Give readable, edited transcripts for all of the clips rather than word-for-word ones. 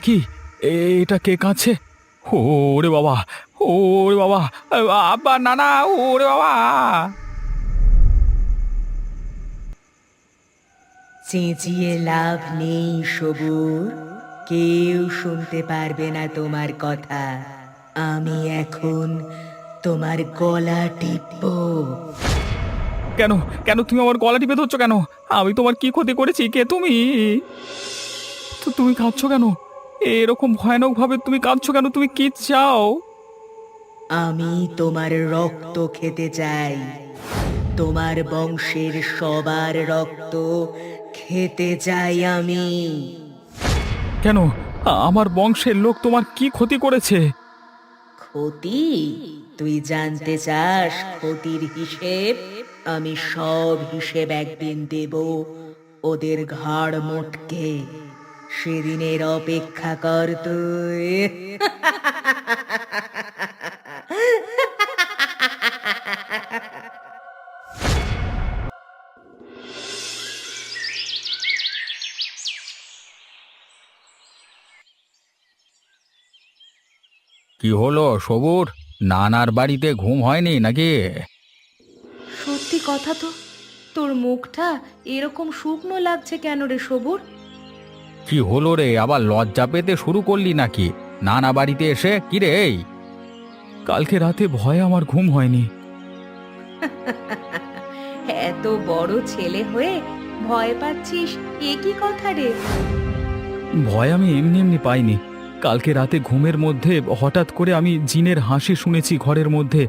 কি এটা কে কাঁদছে? ওরে বাবা, ওরে বাবা, আব্বা, নানা, ওরে বাবা! চেঁচিয়ে লাভ নেই সবুর, কেউ শুনতে পারবে না তোমার কথা। আমি এখন তোমার গলা টিপবো। কেন কেন তুমি আমার গলা টিপে ধরছো কেন? আমি তোমার কি ক্ষতি করেছি? কে তুমি? তো তুমি কাঁদছো কেন? এরকম ভয়ানক ভাবে তুমি কাঁদছো কেন? তুমি কি চাও? আমি তোমার রক্ত খেতে চাই, তোমার বংশের সবার রক্ত খেতে চাই আমি। কেন? আমার বংশের লোক তোমার কি ক্ষতি করেছে? ক্ষতি? তুই জানতে চাস ক্ষতির হিসেব? আমি সব হিসেব একদিন দেব ওদের ঘাড় মোটকে। সেদিনের অপেক্ষা কর তুই। কি হলো সবুর? নানার বাড়িতে ঘুম হয়নি নাকি? সত্যি কথা তো, তোর মুখটা এরকম শুকনো লাগছে কেন রে সবুর? কি হলো রে, আবার লজ্জা পেতে শুরু করলি নাকি? নানা বাড়িতে এসে কি রে? এই কালকে রাতে ভয়ে আমার ঘুম হয়নি। এত বড় ছেলে হয়ে ভয় পাচ্ছিস, এ কি কথা রে? ভয় আমি এমনি এমনি পাইনি। কালকে রাতে ঘুমের মধ্যে হঠাৎ করে আমি জিনের হাসি শুনেছি ঘরের মধ্যে।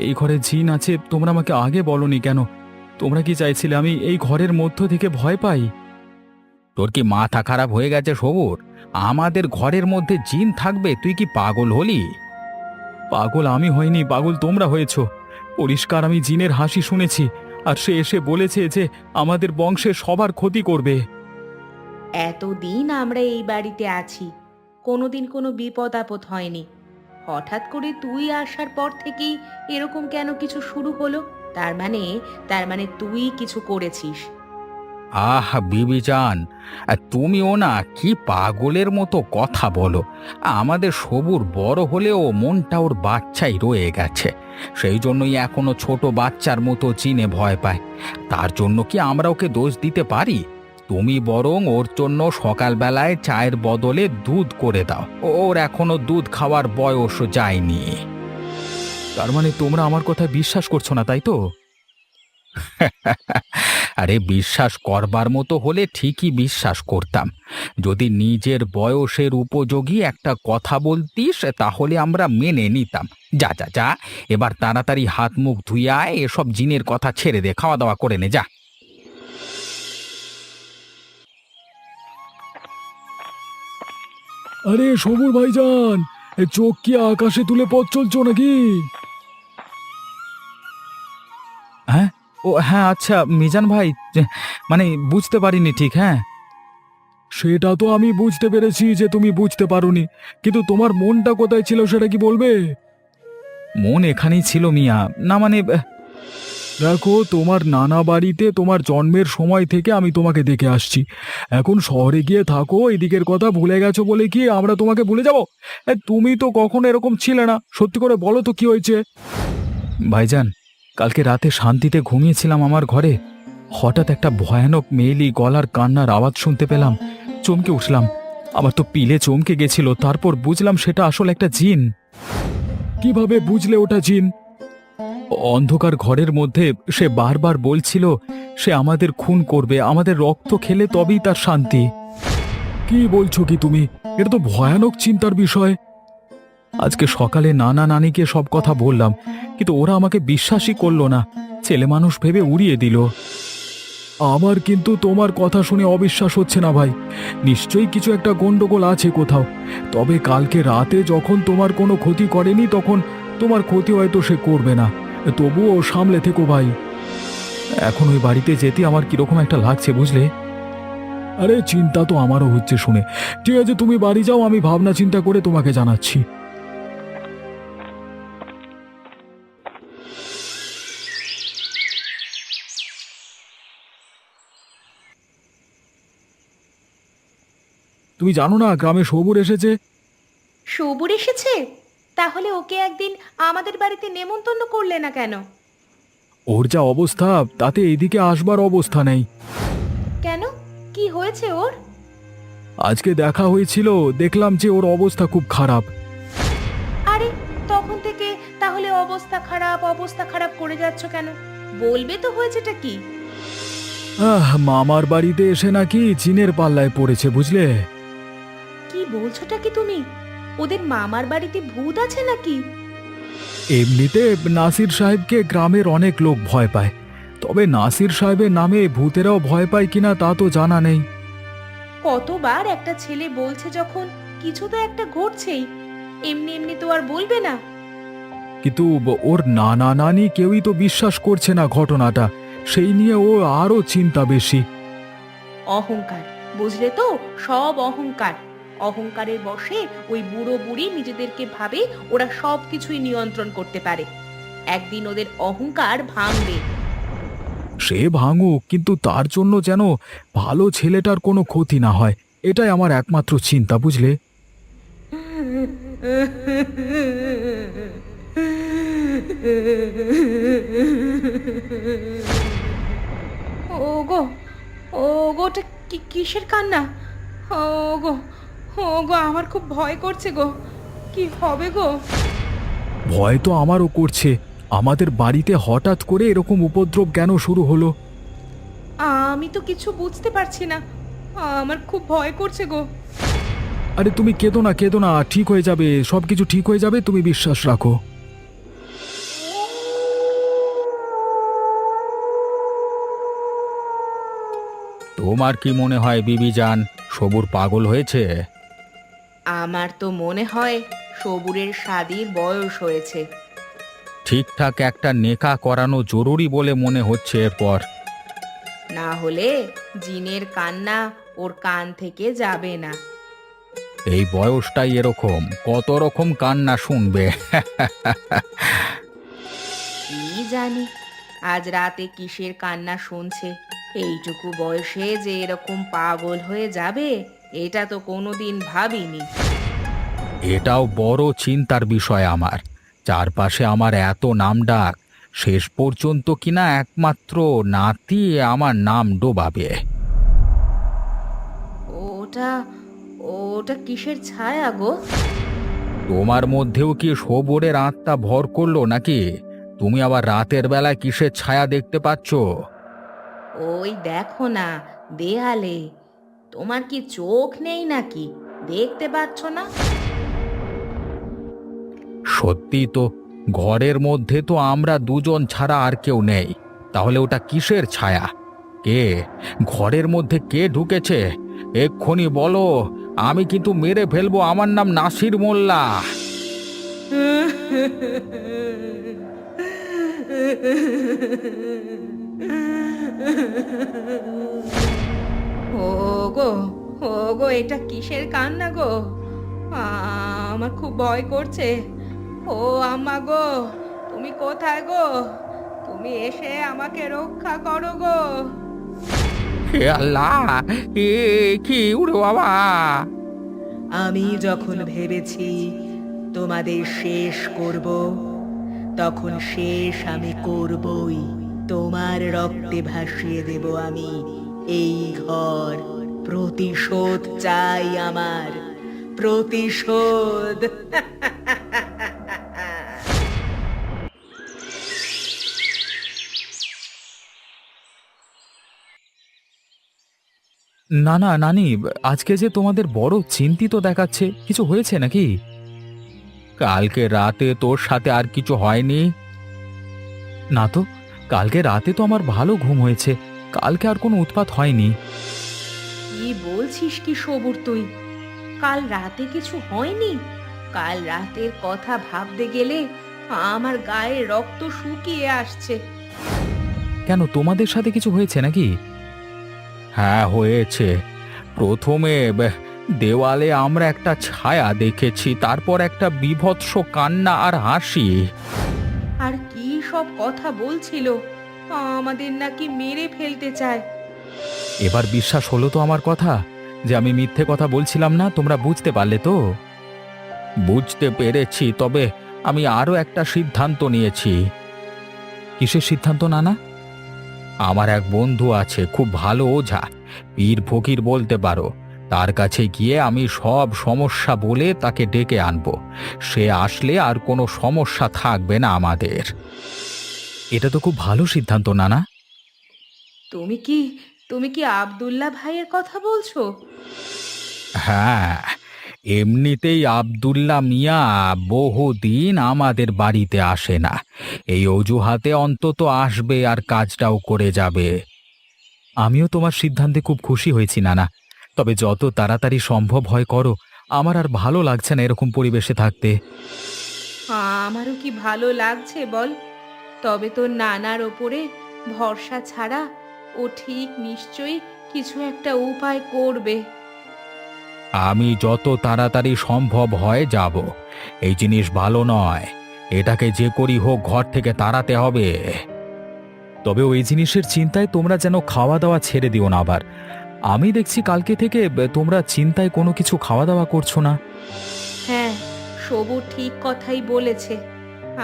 এই ঘরে জিন আছে, তোমরা আমাকে আগে বলনি কেন? তোমরা কি চাইছিলে আমি এই ঘরের মধ্য থেকে ভয় পাই? তোর কি মাথা খারাপ হয়ে গেছে সবুর? আমাদের ঘরের মধ্যে জিন থাকবে? তুই কি পাগল হলি? পাগল আমি হইনি, পাগল তোমরা হয়েছো। পরিষ্কার আমি জিনের হাসি শুনেছি, আর সে এসে বলেছে যে আমাদের বংশের সবার ক্ষতি করবে। এতদিন আমরা এই বাড়িতে আছি, কোনোদিন কোনো বিপদ আপদ হয়নি। হঠাৎ করে তুই আসার পর থেকেই এরকম কেন কিছু শুরু হলো? তার মানে তুই কিছু করেছিস। আহ বিবিজান, তুমিও না কি পাগলের মতো কথা বলো। আমাদের সবুর বড় হলেও মনটা ওর বাচ্চাই রয়ে গেছে। সেই জন্যই এখনো ছোট বাচ্চার মতো চিনে ভয় পায়। তার জন্য কি আমরা ওকে দোষ দিতে পারি? তুমি বরং ওর জন্য সকালবেলায় চায়ের বদলে দুধ করে দাও। ওর এখনো দুধ খাওয়ার বয়স যায়নি। তার মানে তোমরা আমার কথা বিশ্বাস করছো না, তাই তো? আরে বিশ্বাস করবার মতো হলে ঠিকই বিশ্বাস করতাম। যদি নিজের বয়সের উপযোগী একটা কথা বলতিস তাহলে আমরা মেনে নিতাম। যা যা যা, এবার তাড়াতাড়ি হাত মুখ ধুইয়া এসব জিনের কথা ছেড়ে দে, খাওয়া দাওয়া করে নে যা। আরে সবুর ভাইজান, চোখ কি আকাশে তুলে পথ চলছো নাকি? হ্যাঁ, ও হ্যাঁ, আচ্ছা মিজান ভাই, মানে বুঝতে পারিনি ঠিক। হ্যাঁ, সেটা তো আমি বুঝতে পেরেছি যে তুমি বুঝতে পারোনি, কিন্তু তোমার মনটা কোথায় ছিল সেটা কি বলবে? মন এখানেই ছিল মিয়া। না মানে দেখো, তোমার নানা বাড়িতে তোমার জন্মের সময় থেকে আমি তোমাকে দেখে আসছি। এখন শহরে গিয়ে থাকো, এদিকের কথা ভুলে গেছো বলে কি আমরা তোমাকে ভুলে যাব? তুমি তো কখনো এরকম ছিলে না, সত্যি করে বলো তো কি হয়েছে? ভাইজান, কালকে রাতে শান্তিতে ঘুমিয়েছিলাম আমার ঘরে। হঠাৎ একটা ভয়ানক মেয়েলি গলার কান্নার আওয়াজ শুনতে পেলাম। চমকে উঠলাম। আমার তো পিলে চমকে গেছিল। তারপর বুঝলাম সেটা আসলে একটা জিন। কিভাবে বুঝলে ওটা জিন? অন্ধকার ঘরের মধ্যে সে বারবার বলছিল সে আমাদের খুন করবে, আমাদের রক্ত খেলে তবেই তার শান্তি। কি বলছো কি তুমি? এটা তো ভয়ানক চিন্তার বিষয়। আজকে সকালে নানা নানিকে সব কথা বললাম, কিন্তু ওরা আমাকে বিশ্বাসই করলো না। ছেলে মানুষ ভেবে উড়িয়ে দিল। আমার কিন্তু তোমার কথা শুনে অবিশ্বাস হচ্ছে না ভাই। নিশ্চয়ই কিছু একটা গন্ডগোল আছে কোথাও। তবে কালকে রাতে যখন তোমার কোনো ক্ষতি করেনি, তখন তোমার ক্ষতি হয়তো সে করবে না। তবুও সামলে থেকো ভাই। এখন ওই বাড়িতে যেতে আমার কিরকম একটা লাগছে বুঝলে। আরে চিন্তা তো আমারও হচ্ছে শুনে। ঠিক আছে, তুমি বাড়ি যাও, আমি ভাবনা চিন্তা করে তোমাকে জানাচ্ছি। তুমি জানো না গ্রামে সবুর এসেছে? সবুর এসেছে? তাহলে ওকে একদিন আমাদের বাড়িতে নেমন্তন্ন করলে না কেন? ওর যা অবস্থা তাতে এদিকে আসবার অবস্থা নেই। কেন, কি হয়েছে ওর? আজকে দেখা হয়েছিল, দেখলাম যে ওর অবস্থা খুব খারাপ। আরে, তখন থেকে তাহলে অবস্থা খারাপ করে যাচ্ছ কেন? বলবে তো হয়েছেটা কি? মামার বাড়িতে এসে নাকি জিনের পাল্লায় পড়েছে, বুঝলে? কি বলছোটা কি তুমি? ওদের মামার বাড়িতে ভূত আছে নাকি? এমনিতে নাসির সাহেবকে গ্রামের অনেক লোক ভয় পায়, তবে নাসির সাহেবের নামে ভূতেরাও ভয় পায় কিনা তা তো জানা নেই। কতবার একটা ছেলে বলছে যখন, কিছু তো একটা ঘটছেই, এমনি এমনি তো আর বলবে না। কিন্তু ওর নানা নানি কেউই তো বিশ্বাস করছে না ঘটনাটা, সেই নিয়ে ও আরো চিন্তা বেশি। অহংকার, বুঝলে তো, সব অহংকার। অহংকারের বশে ওই বুড়ো বুড়ি নিজেদেরকে ভাবে ওরা সব কিছুই নিয়ন্ত্রণ করতে পারে। একদিন ওদের অহংকার ভাঙবে। সে ভাঙুক, কিন্তু তার জন্য যেন ভালো ছেলেটার কোনো ক্ষতি না হয়, এটাই আমার একমাত্র চিন্তা, বুঝলে? ওগো, ওগো, ওটা কিসের কান্না? ওগো, ওগো, আমার খুব ভয় করছে গো। কি হবে গো? ভয় তো আমারও করছে। আমাদের বাড়িতে হঠাৎ করে এরকম উপদ্রব কেন শুরু হলো? আমি তো কিছু বুঝতে পারছি না। আমার খুব ভয় করছে গো। আরে তুমি কেঁদো না, কেঁদো না, ঠিক হয়ে যাবে, সবকিছু ঠিক হয়ে যাবে, তুমি বিশ্বাস রাখো। তোমার কি মনে হয় বিবিজান, সবুর পাগল হয়েছে? আমার তো মনে হয় সবুরের শাদির বয়স হয়েছে। ঠিকঠাক একটা নেকা করানো জরুরি বলে মনে হচ্ছে এরপর। না হলে জিনের কান্না ওর কান থেকে যাবে না। এই বয়সটাই এরকম, কত রকম কান্না শুনবে। কি জানি আজ রাতে কিসের কান্না শুনছে। এইটুকু বয়সে যে এরকম পাগল হয়ে যাবে, এটা তো কোনোদিন ভাবিনি। এটাও বড় চিন্তার বিষয় আমার। চারপাশে আমার এত নাম ডাক, শেষ পর্যন্ত কিনা একমাত্র নাতি আমার নাম ডোবাবে। ওটা ওটা কিসের ছায়া গো? তোমার মধ্যেও কি সবরের আত্মা ভর করলো নাকি? তুমি আবার রাতের বেলায় কিসের ছায়া দেখতে পাচ্ছ? ওই দেখো না, দেয়ালে। তোমার কি চোখ নেই নাকি? দেখতে পাচ্ছ না? সত্যি তো, ঘরের মধ্যে তো আমরা দুজন ছাড়া আর কেউ নেই। তাহলে ওটা কিসের ছায়া? কে ঘরের মধ্যে কে ঢুকেছে? এক্ষুনি বলো, আমি কিন্তু মেরে ফেলবো। আমার নাম নাসির মোল্লা। ওগো, ওগো, এটা কিসের কান্না গো? আমার খুব ভয় করছে। ও আম্মা গো, তুমি কোথায় গো? তুমি এসে আমাকে রক্ষা করো গো। হে আল্লাহ, এ কি উড়ে বাবা! আমি যখন ভেবেছি তোমাদের শেষ করব, তখন শেষ আমি করবই। তোমার রক্তে ভাসিয়ে দেব আমি এই ঘর। প্রতিশোধ চাই আমার, প্রতিশোধ। না না নানি, আজকে যে তোমাদের বড় চিন্তিত দেখাচ্ছে, কিছু হয়েছে নাকি? কালকে রাতে তোর সাথে আর কিছু হয়নি? না তো, কালকে রাতে তো আমার ভালো ঘুম হয়েছে, কালকে আর কোনো উৎপাত হয়নি। কি বলছিস কি সবুর তুই? কাল রাতে কিছু হয়নি? কাল রাতের কথা ভাবতে গেলে আমার গায়ে রক্ত শুকিয়ে আসছে। কেন, তোমাদের সাথে কিছু হয়েছে নাকি? হ্যাঁ হয়েছে। প্রথমে দেওয়ালে আমরা একটা ছায়া দেখেছি, তারপর একটা বীভৎস কান্না আর হাসি। আর কি সব কথা বলছিল, আমাদের নাকি মেরে ফেলতে চায়। এবার বিশ্বাস হলো তো আমার কথা? যে আমি মিথ্যে কথা বলছিলাম না, তোমরা বুঝতে পারলে তো? বুঝতে পেরেছি, তবে আমি আরও একটা সিদ্ধান্ত নিয়েছি। কিসের সিদ্ধান্ত নানা? আমার এক বন্ধু আছে, খুব ভালো ওঝা, পীর ফকির বলতে পারো। তার কাছে গিয়ে আমি সব সমস্যা বলে তাকে ডেকে আনবো। সে আসলে আর কোনো সমস্যা থাকবে না আমাদের। এটা তো খুব ভালো সিদ্ধান্ত নানা। তুমি কি তুমি কি আব্দুল্লাহ ভাইয়ের কথা বলছো? হ্যাঁ, এমনিতেই আব্দুল্লাহ মিয়া বহুদিন আমাদের বাড়িতে আসে না। এই অজুহাতে অন্তত আসবে আর কাজটাও করে যাবে। আমিও তোমার সিদ্ধান্তে খুব খুশি হয়েছি নানা। তবে যত তাড়াতাড়ি সম্ভব হয় করো, আমার আর ভালো লাগছে না এরকম পরিবেশে থাকতে। আমারও কি ভালো লাগছে বল? তবে তোর নানার ওপরে ভরসা ছাড়া ও ঠিক নিশ্চয়ই কিছু একটা উপায় করবে। আমি যত তাড়াতাড়ি সম্ভব হয় যাব। এই জিনিস ভালো নয়, এটাকে যে করি হোক ঘর থেকে তাড়াতে হবে। তবে ওই জিনিসের চিন্তায় তোমরা যেন খাওয়া দাওয়া ছেড়ে দিও না আবার। আমি দেখছি কালকে থেকে তোমরা চিন্তায় কোনো কিছু খাওয়া দাওয়া করছো না। হ্যাঁ, সবুর ঠিক কথাই বলেছে।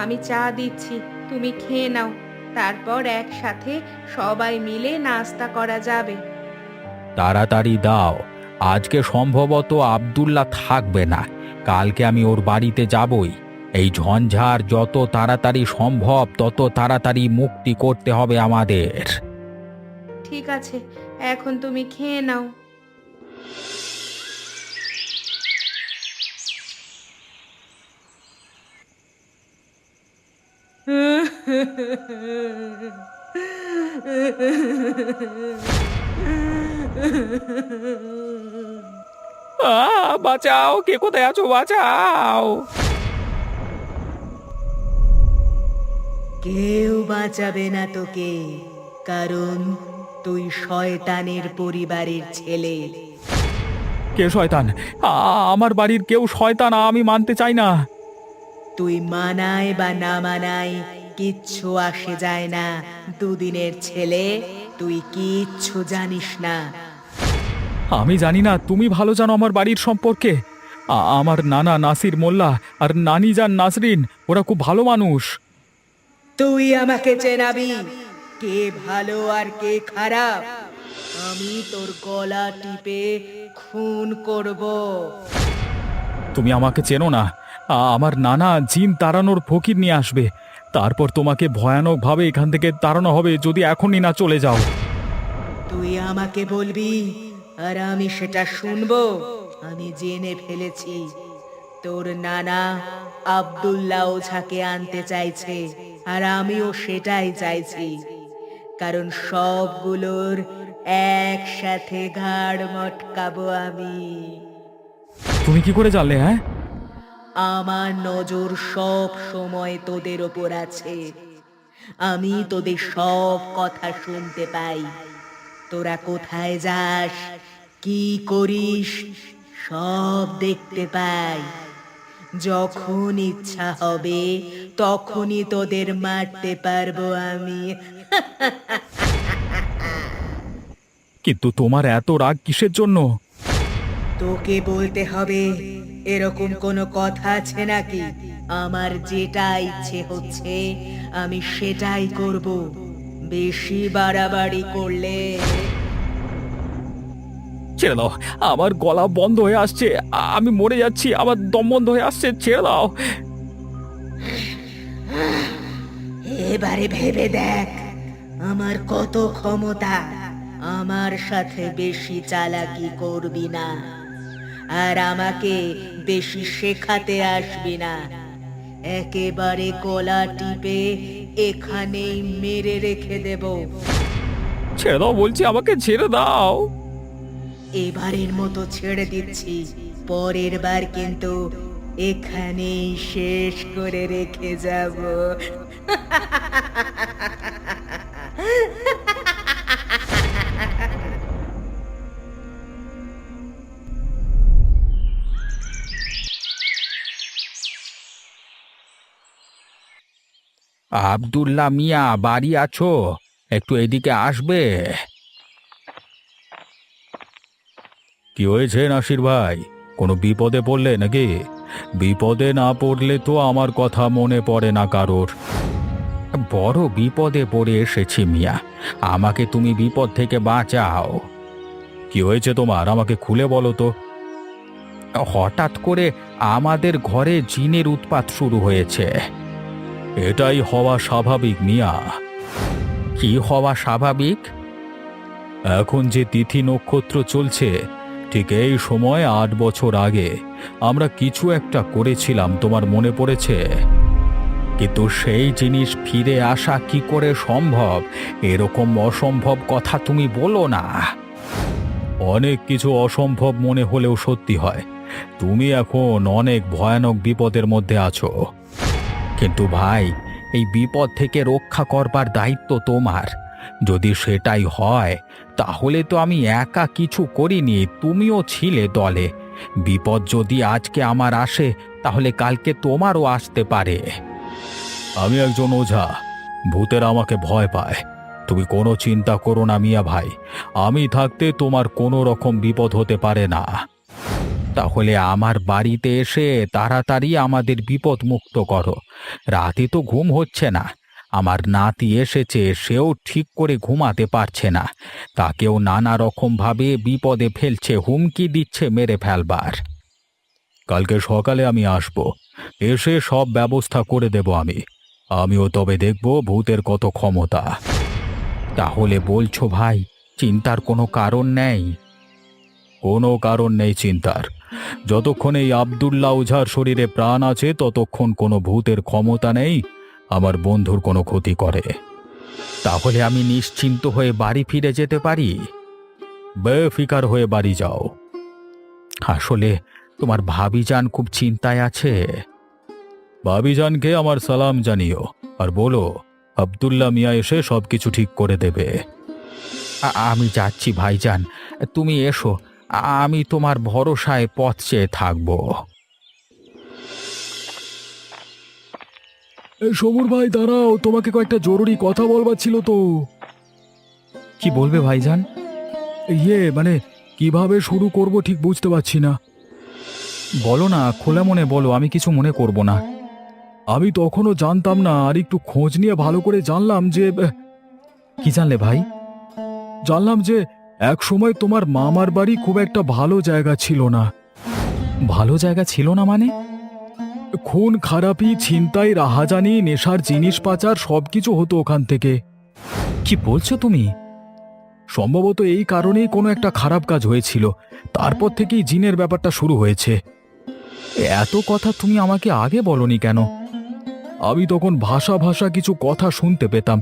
আমি চা দিচ্ছি, তুমি খেয়ে নাও। তারপর একসাথে সবাই মিলে নাস্তা করা যাবে। তাড়াতাড়ি দাও, আজকে সম্ভবত আব্দুল্লাহ থাকবে না। কালকে আমি ওর বাড়িতে যাবই। এই ঝঞ্ঝার যত তাড়াতাড়ি সম্ভব তত তাড়াতাড়ি মুক্তি করতে হবে আমাদের। ঠিক আছে, এখন তুমি খেয়ে নাও। বাঁচাও, কে কোথায় আছো, বাঁচাও! কেউ বাঁচাবে না তোকে, কারণ তুই শয়তানের পরিবারের ছেলে। কে শয়তান? আমার বাড়ির কেউ শয়তান আমি মানতে চাই না। তুই মানায় বা না মানায় কিচ্ছু আসে যায় না। দুদিনের ছেলে, তুই কিচ্ছু জানিস না। আমি জানি না, তুমি ভালো জানো আমার বাড়ির সম্পর্কে। আমার নানা নাসির মোল্লা আর নানি যান নাসরিন, ওরা খুব ভালো মানুষ। তুই আমাকে চেনাবি কে ভালো আর কে খারাপ। আমি তোর গলা টিপে খুন করব। তুমি আমাকে চেনো না। আমার নানা জিন তাড়ানোর ফকির নিয়ে আসবে। তারপর তোমাকে ভয়ানকভাবে এখান থেকে তাড়ানো হবে যদি এখনই না চলে যাও। তুই আমাকে বলবি আর আমি সেটা শুনবো। আমি জেনে ফেলেছি তোর নানা আব্দুল্লাহ ওঝাকে আনতে চাইছে, আর আমিও সেটাই চাইছি। কারণ সবগুলোর একসাথে ঘাড় মটকাবো আমি। তুমি কি করে জানলে? হ্যাঁ, আমার নজর সব সময় তোদের ওপর আছে। আমি তোদের সব কথা শুনতে পাই। তোরা কোথায় যাস, কি করিস, সব দেখতে পাই। যখন ইচ্ছা হবে তখনই তোদের মারতে পারবো আমি। কিন্তু তোমার এত রাগ কিসের জন্য? তোকে বলতে হবে এরকম কোনো কথা আছে নাকি? আমার যেটা ইচ্ছে হচ্ছে আমি সেটাই করব। বেশি বাড়াবাড়ি করলে ছেড়ে দাও, আমার গলা বন্ধ হয়ে আসছে, আমি মরে যাচ্ছি, আমার দম বন্ধ হয়ে আসছে, ছেড়ে দাও। এবারে ভেবে দেখ আমার কত ক্ষমতা। আমার সাথে বেশি চালাকি করবি না, আর আমাকে বেশি শেখাতে আসবি না। একেবারে গলা টিপে এখানেই মেরে রেখে দেব। ছেড়ে দাও বলছি, আমাকে ছেড়ে দাও। এবারের মতো ছেড়ে দিচ্ছি, পরের বার কিন্তু এখানেই শেষ করে রেখে যাব। আব্দুল্লাহ মিয়া বাড়ি আছো? একটু এদিকে আসবে? কি হয়েছে নাসির ভাই? কোনো বিপদে পড়লে নাকি? বিপদে না পড়লে তো আমার কথা মনে পড়ে না কারোর। বড় বিপদে পড়ে এসেছি মিয়া, আমাকে তুমি বিপদ থেকে বাঁচাও। কি হয়েছে তোমার, আমাকে খুলে বলো তো। হঠাৎ করে আমাদের ঘরে জিনের উৎপাত শুরু হয়েছে। এটাই হওয়া স্বাভাবিক মিয়া। কি হওয়া স্বাভাবিক? এখন যে তিথি নক্ষত্র চলছে, ঠিক এই সময় 8 বছর আগে আমরা কিছু একটা করেছিলাম, তোমার মনে পড়েছে? কিন্তু সেই জিনিস ফিরে আসা কি করে সম্ভব? এরকম অসম্ভব কথা তুমি বলো না। অনেক কিছু অসম্ভব মনে হলেও সত্যি হয়। তুমি এখন অনেক ভয়ানক বিপদের মধ্যে আছো। কিন্তু ভাই, এই বিপদ থেকে রক্ষা করবার দায়িত্ব তোমার। যদি সেটাই হয়, তাহলে তো আমি একা কিছু করিনি, তুমিও ছিলে দলে। বিপদ যদি আজকে আমার আসে, তাহলে কালকে তোমারও আসতে পারে। আমি একজন ওঝা, ভূতের আমাকে ভয় পায়। তুমি কোনো চিন্তা করো না মিয়া ভাই, আমি থাকতে তোমার কোনো রকম বিপদ হতে পারে না। তাহলে আমার বাড়িতে এসে তাড়াতাড়ি আমাদের বিপদ মুক্ত করো। রাতে তো ঘুম হচ্ছে না। আমার নাতি এসেছে, সেও ঠিক করে ঘুমাতে পারছে না। তাকেও নানা রকম ভাবে বিপদে ফেলছে, হুমকি দিচ্ছে মেরে ফেলবার। কালকে সকালে আমি আসব, এসে সব ব্যবস্থা করে দেব আমিও তবে দেখব ভূতের কত ক্ষমতা। তাহলে বলছো ভাই, চিন্তার কোনো কারণ নেই? কোনো কারণ নেই চিন্তার। যতক্ষণ এই আব্দুল্লাহ ওঝার শরীরে প্রাণ আছে, ততক্ষণ কোনো ভূতের ক্ষমতা নেই আমার বন্ধুর কোনো ক্ষতি করে। তাহলে আমি নিশ্চিন্ত হয়ে বাড়ি ফিরে যেতে পারি? বেফিকার হয়ে বাড়ি যাও। আসলে তোমার ভাবিজান খুব চিন্তায় আছে। ভাবিজানকে আমার সালাম জানিও, আর বলো আব্দুল্লাহ মিয়া এসে সবকিছু ঠিক করে দেবে। আমি যাচ্ছি ভাইজান, তুমি এসো। আমি তোমার ভরসায় পথ চেয়ে থাকব। সমর ভাই দাঁড়াও, তোমাকে কয়েকটা জরুরি কথা বলবার ছিল তো। কি বলবে ভাইজান? মানে কিভাবে শুরু করব ঠিক বুঝতে পারছি না। বলো না, খোলা মনে বলো, আমি কিছু মনে করব না। আমি তখনও জানতাম না, আর একটু খোঁজ নিয়ে ভালো করে জানলাম যে কি জানলে ভাই? জানলাম যে এক সময় তোমার মামার বাড়ি খুব একটা ভালো জায়গা ছিল না। ভালো জায়গা ছিল না মানে? খুন খারাপি, ছিনতাই, রাহাজানি, নেশার জিনিস পাচার সবকিছু হতো ওখান থেকে। কি বলছো তুমি? সম্ভবত এই কারণেই কোনো একটা খারাপ কাজ হয়েছিল, তারপর থেকেই জিনের ব্যাপারটা শুরু হয়েছে। এত কথা তুমি আমাকে আগে বলনি কেন? আমি তখন ভাষা ভাষা কিছু কথা শুনতে পেতাম,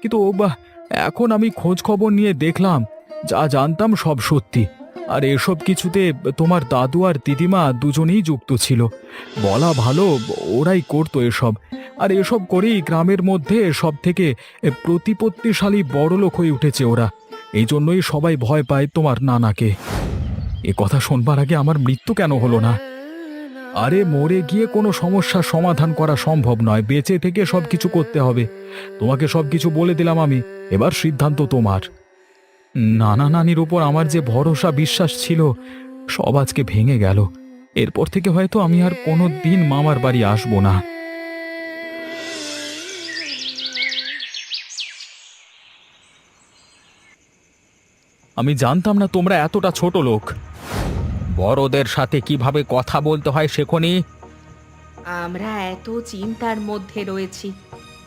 কিন্তু এখন আমি খোঁজ খবর নিয়ে দেখলাম যা জানতাম সব সত্যি। আর এসব কিছুতে তোমার দাদু আর দিদিমা দুজনেই যুক্ত ছিল। বলা ভালো, ওরাই করতো এসব। আর এসব করেই গ্রামের মধ্যে সব থেকে প্রতিপত্তিশালী বড়লোক হয়ে উঠেছে ওরা। এই জন্যই সবাই ভয় পায় তোমার নানাকে। এ কথা শুনবার আগে আমার মৃত্যু কেন হলো না? আরে মরে গিয়ে কোনো সমস্যার সমাধান করা সম্ভব নয়, বেঁচে থেকে সবকিছু করতে হবে। তোমাকে সবকিছু বলে দিলাম আমি, এবার সিদ্ধান্ত তোমার। নানা নানির উপর আমার যে ভরসা বিশ্বাস ছিল, সব আজকে ভেঙে গেল। এরপর থেকে হয়তো আমি আর কোনো দিন মামার বাড়ি আসবো না। আমি জানতাম না তোমরা এতটা ছোট লোক। বড়দের সাথে কিভাবে কথা বলতে হয় শেখনি? আমরা এত চিন্তার মধ্যে রয়েছি,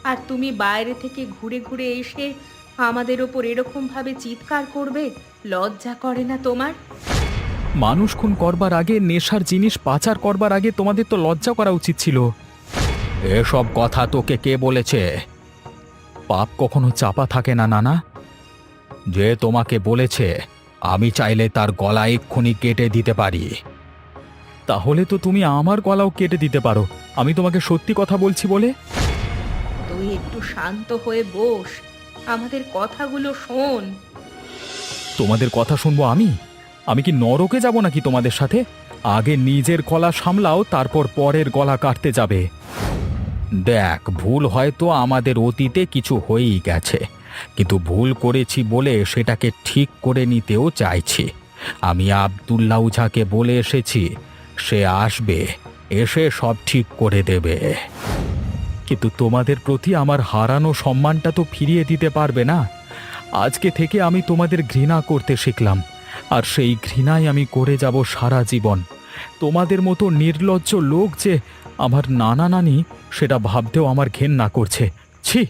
আর তুমি বাইরে থেকে ঘুরে ঘুরে এসে আমাদের ওপর এরকম ভাবে চিৎকার করবে? লজ্জা করে না তোমার? মানুষ খুন করবার আগে, নেশার জিনিস পাচার করবার আগে তোমাদের তো লজ্জা করা উচিত ছিল। এসব কথা তোকে কে বলেছে? পাপ কখনো চাপা থাকে না নানা। যে তোমাকে বলেছে, আমি চাইলে তার গলা এক্ষুনি কেটে দিতে পারি। তাহলে তো তুমি আমার গলাও কেটে দিতে পারো, আমি তোমাকে সত্যি কথা বলছি বলে। তুই একটু শান্ত হয়ে বস, আমাদের কথাগুলো শোন। তোমাদের কথা শুনবো আমি? আমি কি নরকে যাব নাকি তোমাদের সাথে? আগে নিজের গলা সামলাও, তারপর পরের গলা কাটতে যাবে। দেখ, ভুল হয়তো আমাদের অতীতে কিছু হয়েই গেছে, কিন্তু ভুল করেছি বলে সেটাকে ঠিক করে নিতেও চাইছি। আমি আব্দুল্লাহ ওঝাকে বলে এসেছি, সে আসবে, এসে সব ঠিক করে দেবে। কিন্তু তোমাদের প্রতি আমার হারানো সম্মানটা তো ফিরিয়ে দিতে পারবে না। আজকে থেকে আমি তোমাদের ঘৃণা করতে শিখলাম, আর সেই ঘৃণাই আমি করে যাব সারা জীবন। তোমাদের মতো নির্লজ্জ লোক যে আমার নানা নানি, সেটা ভাবতেও আমার ঘেন্না করছে। ছি!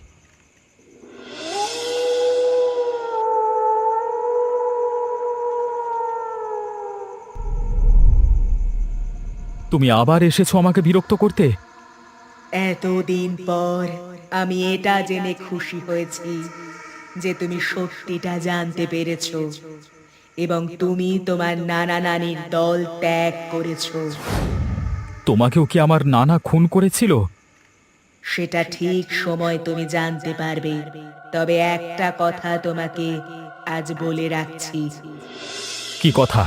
তুমি আবার এসেছো আমাকে বিরক্ত করতে। এতদিন পর আমি এটা জেনে খুশি হয়েছি যে তুমি সত্যিটা জানতে পেরেছো এবং তুমি তোমার নানা নানির দল ত্যাগ করেছো। তোমাকেও কি আমার নানা খুন করেছিল? সেটা ঠিক সময় তুমি জানতে পারবে। তবে একটা কথা তোমাকে আজ বলে রাখছি, কি কথা?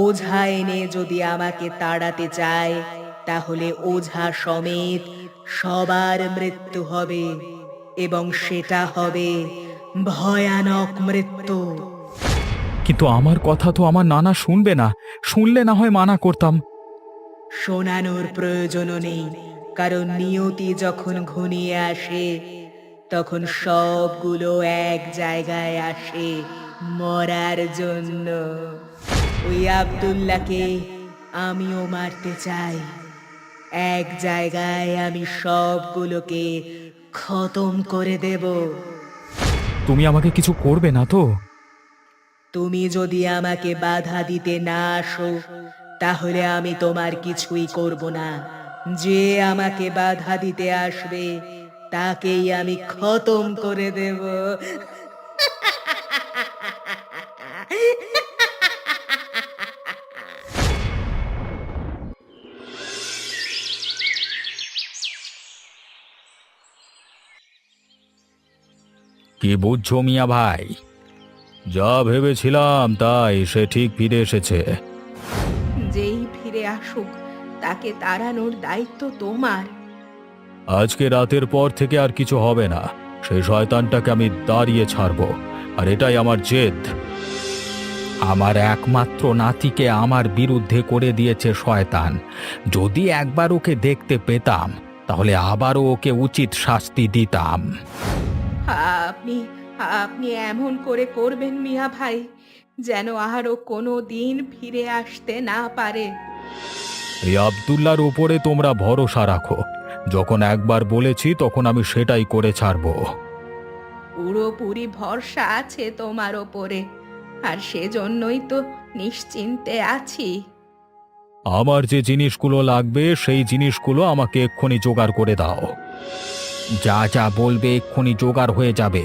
ওঝা এনে যদি আমাকে তাড়াতে চায়, তাহলে ওঝা সমেত সবার মৃত্যু হবে, এবং সেটা হবে ভয়ানক মৃত্যু। কিন্তু আমার কথা তো আমার নানা শুনবে না। শুনলে না হয় মানা করতাম। শোনানোর প্রয়োজনও নেই, কারণ নিয়তি যখন ঘনিয়ে আসে তখন সবগুলো এক জায়গায় আসে মরার জন্য। ওই আব্দুল্লাহকে আমিও মারতে চাই। এক জায়গায় আমি সবগুলোকে খতম করে দেব। তুমি আমাকে কিছু করবে না তো? তুমি যদি আমাকে বাধা দিতে না আসো, তাহলে আমি তোমার কিছুই করব না। যে আমাকে বাধা দিতে আসবে তাকেই আমি খতম করে দেব। কি বুঝছো মিয়া ভাই? যা ভেবেছিলাম তাই, সে ঠিক ফিরে এসেছে। যেই ফিরে আসুক, তাকে তাড়ানোর দায়িত্ব তোমার। আজকে রাতের পর থেকে আর কিছু হবে না। সেই শয়তানটাকে আমি দাঁড়িয়ে ছাড়বো, আর এটাই আমার জেদ। আমার একমাত্র নাতিকে আমার বিরুদ্ধে করে দিয়েছে শয়তান। যদি একবার ওকে দেখতে পেতাম, তাহলে আবারও ওকে উচিত শাস্তি দিতাম। আপনি আপনি এমন করে করবেন মিয়া ভাই, যেন আরো কোনো দিন ফিরে আসতে না পারে। এই আব্দুল্লাহর উপরে তোমরা ভরসা রাখো। যখন একবার বলেছি তখন আমি সেটাই করে ছাড়বো। পুরোপুরি ভরসা আছে তোমার ওপরে, আর সেজন্যই তো নিশ্চিন্তে আছি। আমার যে জিনিসগুলো লাগবে সেই জিনিসগুলো আমাকে এক্ষুনি জোগাড় করে দাও। যা যা বলবে এক্ষুনি জোগাড় হয়ে যাবে।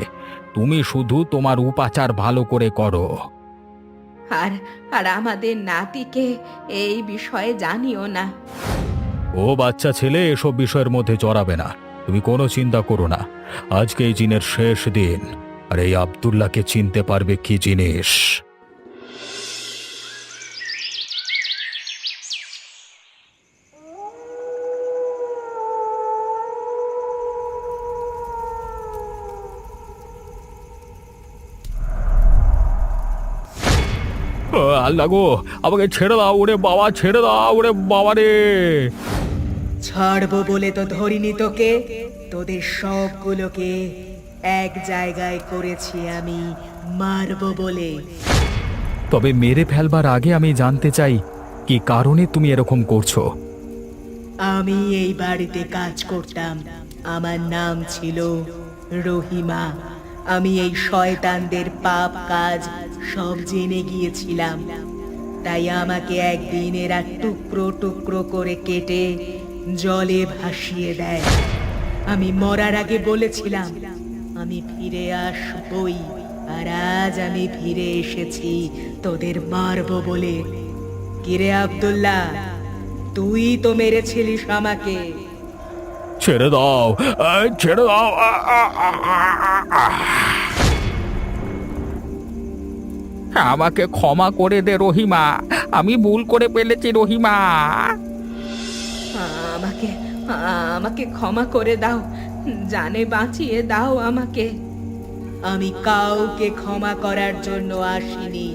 তুমি শুধু তোমার উপাচার ভালো করে করো। আর আর আমাদের নাতিকে এই বিষয়ে জানিও না। ও বাচ্চা ছেলে এসব বিষয়ের মধ্যে জড়াবে না। তুমি কোনো চিন্তা করো না। আজকে এই জিনের শেষ দিন, আর এই আব্দুল্লাহকে চিনতে পারবে কি জিনিস। আল্লাহ গো, আমাকে ছেড়ে দাও, ওরে বাবা, ছেড়ে দাও, ওরে বাবা রে। ছাড়বো বলে তো ধরিনি তোকে। তোদের সবগুলোকে এক জায়গায় করেছি আমি মারবো বলে। তবে মেরে ফেলবার আগে আমি জানতে চাই, কি কারণে তুমি এরকম করছো? আমি এই বাড়িতে কাজ করতাম। আমার নাম ছিল রহিমা। আমি এই শয়তানদের পাপ কাজ সব জেনে গিয়েছিলাম। তাই আমাকে একদিন এরা টুকরো টুকরো করে কেটে জলে ভাসিয়ে দেয়। আমি মরার আগে বলেছিলাম আমি ফিরে আসবই, আর আজ আমি ফিরে এসেছি তোদের মারবো বলে। কিরে আব্দুল্লাহ, তুই তো মেরেছিলিস আমাকে। ছেড়ে দাও, ছেড়ে দাও। আমাকে ক্ষমা করে দে রহিমা, আমি ভুল করে ফেলেছি রহিমা। আমাকে আমাকে ক্ষমা করে দাও, জানে বাঁচিয়ে দাও আমাকে। আমি কাউকে ক্ষমা করার জন্য আসিনি।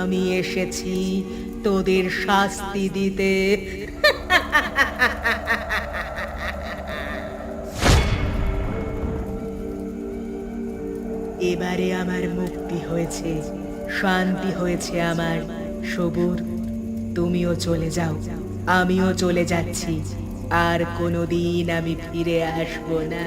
আমি এসেছি তোদের শাস্তি দিতে। এবারে আমার মুক্তি হয়েছে, শান্তি হয়েছে আমার। সবুর, তুমিও চলে যাও, আমিও চলে যাচ্ছি। আর কোনোদিন আমি ফিরে আসবো না।